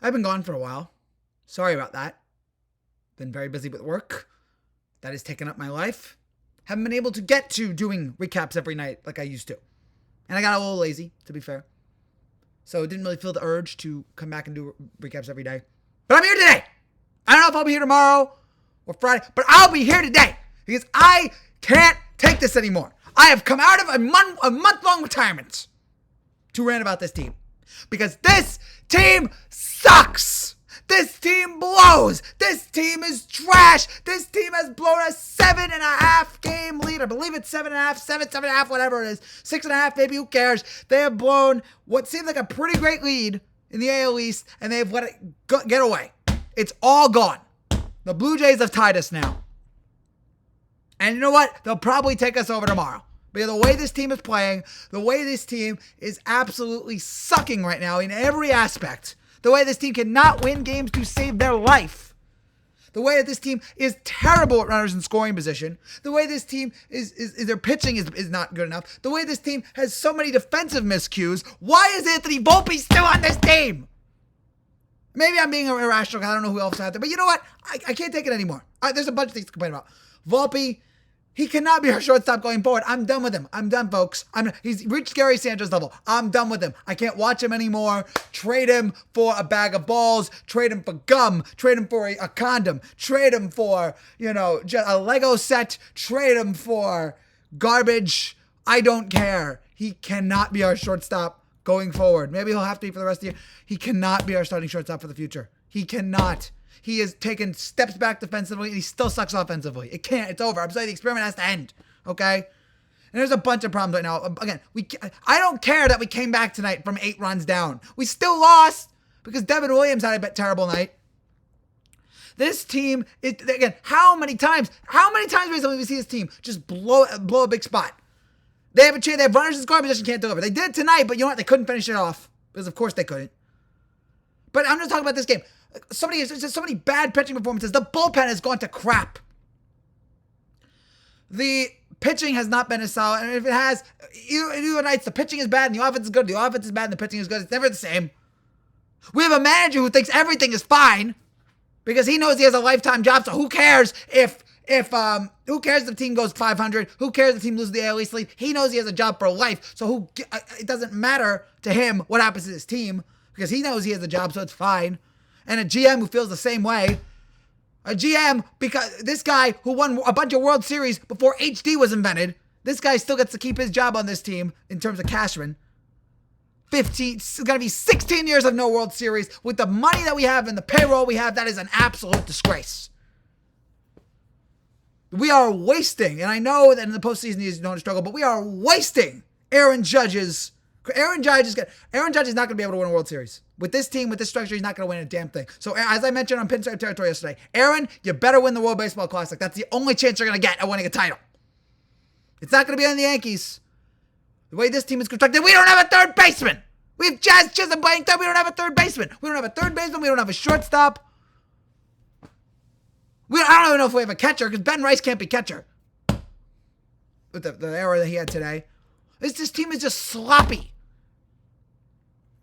I've been gone for a while. Sorry about that. Been very busy with work. That has taken up my life. Haven't been able to get to doing recaps every night like I used to. And I got a little lazy, to be fair. So didn't really feel the urge to come back and do recaps every day. But I'm here today. I don't know if I'll be here tomorrow or Friday, but I'll be here today because I can't take this anymore. I have come out of a month-long retirement to rant about this team because this team sucks. This team blows. This team is trash. This team has blown a 7.5 game lead. I believe it's 7.5, 7.5, whatever it is. 6.5, maybe, who cares? They have blown what seemed like a pretty great lead in the AL East, and they've let it get away. It's all gone. The Blue Jays have tied us now. And you know what? They'll probably take us over tomorrow. Because the way this team is playing, the way this team is absolutely sucking right now in every aspect, the way this team cannot win games to save their life, the way that this team is terrible at runners in scoring position, the way this team is their pitching is not good enough, the way this team has so many defensive miscues, why is Anthony Volpe still on this team? Maybe I'm being irrational. I don't know who else out there. But you know what? I can't take it anymore. There's a bunch of things to complain about. Volpe, he cannot be our shortstop going forward. I'm done with him. I'm done, folks. He's reached Gary Sanchez level. I'm done with him. I can't watch him anymore. Trade him for a bag of balls. Trade him for gum. Trade him for a condom. Trade him for, just a Lego set. Trade him for garbage. I don't care. He cannot be our shortstop going forward. Maybe he'll have to be for the rest of the year. He cannot be our starting shortstop for the future. He cannot. He has taken steps back defensively, and he still sucks offensively. It can't. It's over. I'm sorry. The experiment has to end. Okay? And there's a bunch of problems right now. Again, I don't care that we came back tonight from 8 runs down. We still lost because Devin Williams had a terrible night. This team, again, how many times recently we see this team just blow a big spot? They have a chance. They have runners in scoring position, can't deliver. They did tonight, but you know what? They couldn't finish it off because, of course, they couldn't. But I'm just talking about this game. So many bad pitching performances. The bullpen has gone to crap. The pitching has not been as solid. And if it has, either nights the pitching is bad and the offense is good. The offense is bad and the pitching is good. It's never the same. We have a manager who thinks everything is fine because he knows he has a lifetime job. So who cares if who cares if the team goes 500? Who cares if the team loses the AL East lead? He knows he has a job for life. So it doesn't matter to him what happens to his team because he knows he has a job, so it's fine. And a GM who feels the same way. A GM, because this guy who won a bunch of World Series before HD was invented, this guy still gets to keep his job on this team in terms of Cashman. It's going to be 16 years of no World Series. With the money that we have and the payroll we have, that is an absolute disgrace. We are wasting, and I know that in the postseason he's known to struggle, but we are wasting Aaron Judge is not going to be able to win a World Series. With this team, with this structure, he's not going to win a damn thing. So as I mentioned on Pinstripe Territory yesterday, Aaron, you better win the World Baseball Classic. That's the only chance you're going to get at winning a title. It's not going to be on the Yankees. The way this team is constructed, we don't have a third baseman. We have Jazz Chisholm playing third. We don't have a third baseman. We don't have a third baseman. We don't have a shortstop. I don't even know if we have a catcher because Ben Rice can't be catcher. With the error that he had today. This team is just sloppy.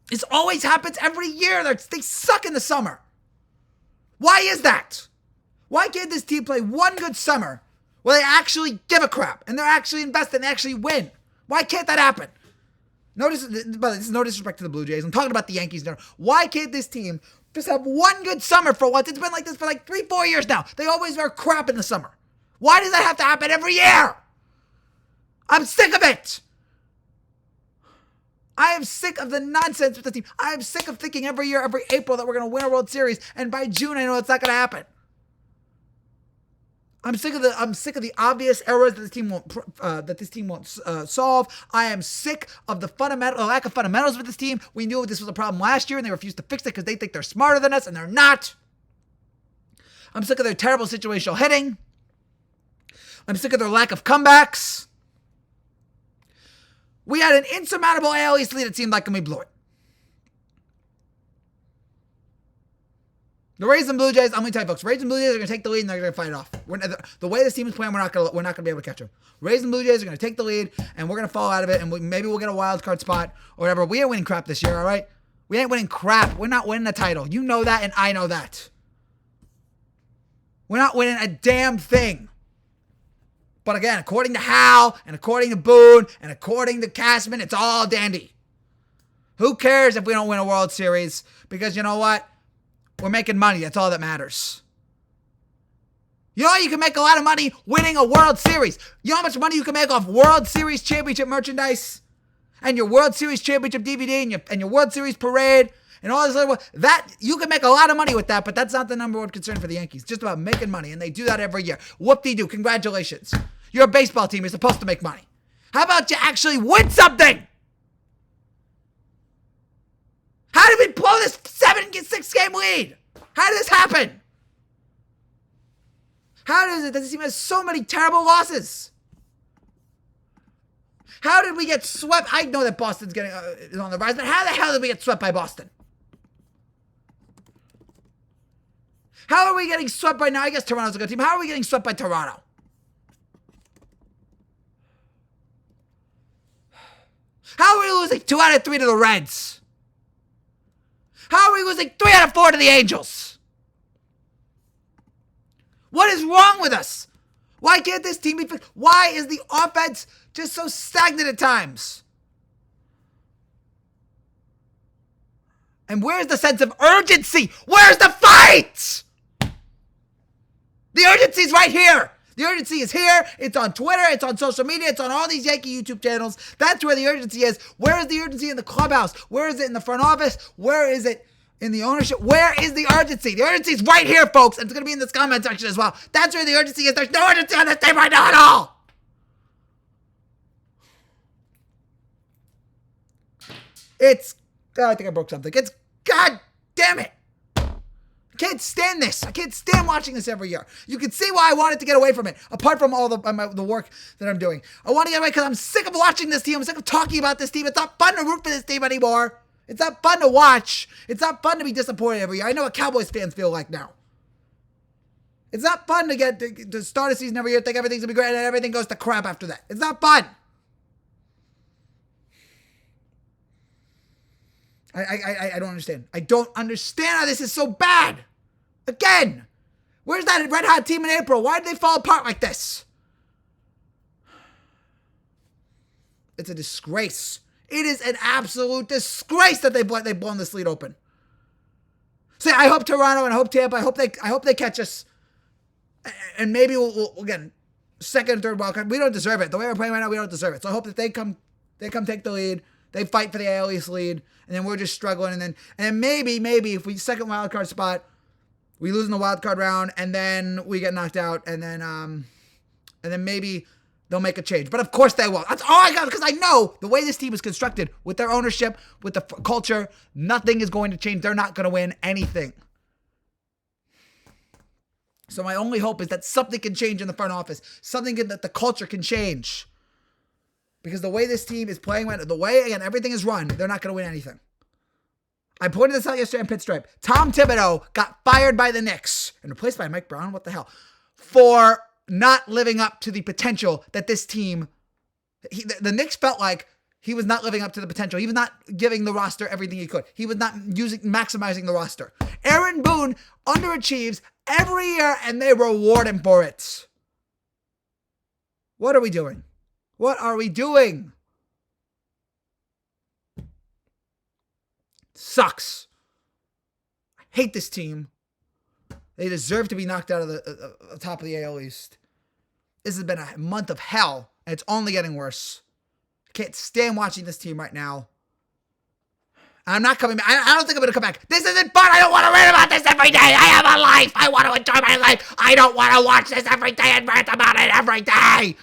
This always happens every year. They suck in the summer. Why is that? Why can't this team play one good summer where they actually give a crap and they're actually invested and they actually win? Why can't that happen? Notice, but this is no disrespect to the Blue Jays. I'm talking about the Yankees now. Why can't this team just have one good summer for once? It's been like this for like 3-4 years now. They always are crap in the summer. Why does that have to happen every year? I'm sick of it. I am sick of the nonsense with the team. I am sick of thinking every year, every April, that we're going to win a World Series, and by June I know it's not going to happen. I'm sick of the obvious errors that this team won't solve. I am sick of the lack of fundamentals with this team. We knew this was a problem last year, and they refused to fix it because they think they're smarter than us, and they're not. I'm sick of their terrible situational hitting. I'm sick of their lack of comebacks. We had an insurmountable AL East lead, it seemed like, and we blew it. The Rays and Blue Jays, I'm going to tell you, folks, Rays and Blue Jays are going to take the lead and they're going to fight it off. The way this team is playing, we're not going to be able to catch them. Rays and Blue Jays are going to take the lead and we're going to fall out of it, and maybe we'll get a wild card spot or whatever. We ain't winning crap this year, all right? We ain't winning crap. We're not winning the title. You know that, and I know that. We're not winning a damn thing. But again, according to Hal, and according to Boone, and according to Cashman, it's all dandy. Who cares if we don't win a World Series? Because you know what? We're making money. That's all that matters. You know, you can make a lot of money winning a World Series. You know how much money you can make off World Series championship merchandise? And your World Series championship DVD and your World Series parade and all this other that you can make a lot of money with that, but that's not the number one concern for the Yankees. It's just about making money, and they do that every year. Whoop-de-doo. Congratulations. You're a baseball team. You're supposed to make money. How about you actually win something? How did we blow this 6-game lead? How did this happen? How does it? This team has so many terrible losses. How did we get swept? I know that Boston's getting is on the rise, but how the hell did we get swept by Boston? How are we getting swept right now? I guess Toronto's a good team. How are we getting swept by Toronto? How are we losing 2 out of 3 to the Reds? How are we losing 3 out of 4 to the Angels? What is wrong with us? Why can't this team be fixed? Why is the offense just so stagnant at times? And where's the sense of urgency? Where's the fight? The urgency's right here. The urgency is here. It's on Twitter. It's on social media. It's on all these Yankee YouTube channels. That's where the urgency is. Where is the urgency in the clubhouse? Where is it in the front office? Where is it in the ownership? Where is the urgency? The urgency is right here, folks. And it's going to be in this comment section as well. That's where the urgency is. There's no urgency on this team right now at all. I think I broke something. It's, God damn it. I can't stand this. I can't stand watching this every year. You can see why I wanted to get away from it, apart from all the work that I'm doing. I want to get away because I'm sick of watching this team. I'm sick of talking about this team. It's not fun to root for this team anymore. It's not fun to watch. It's not fun to be disappointed every year. I know what Cowboys fans feel like now. It's not fun to get to start a season every year, think everything's going to be great, and then everything goes to crap after that. It's not fun. I don't understand. I don't understand how this is so bad. Again, where's that red hot team in April? Why did they fall apart like this? It's a disgrace. It is an absolute disgrace that they've blown this lead open. So I hope Toronto and I hope Tampa. I hope they catch us, and maybe we'll again second and third wild card. We don't deserve it. The way we're playing right now, we don't deserve it. So I hope that they come take the lead. They fight for the AL East lead, and then we're just struggling. And then maybe if we second wild card spot, we lose in the wild card round, and then we get knocked out, and then maybe they'll make a change. But of course they won't. That's all I got, because I know the way this team is constructed, with their ownership, with the culture, nothing is going to change. They're not going to win anything. So my only hope is that something can change in the front office, that the culture can change. Because the way this team is playing, the way, again, everything is run, they're not going to win anything. I pointed this out yesterday on Pinstripe. Tom Thibodeau got fired by the Knicks and replaced by Mike Brown, what the hell, for not living up to the potential that this team, the Knicks felt like he was not living up to the potential. He was not giving the roster everything he could. He was not maximizing the roster. Aaron Boone underachieves every year, and they reward him for it. What are we doing? What are we doing? Sucks. I hate this team. They deserve to be knocked out of the top of the AL East. This has been a month of hell, and it's only getting worse. I can't stand watching this team right now. I'm not coming back. I don't think I'm going to come back. This isn't fun. I don't want to read about this every day. I have a life. I want to enjoy my life. I don't want to watch this every day and rant about it every day.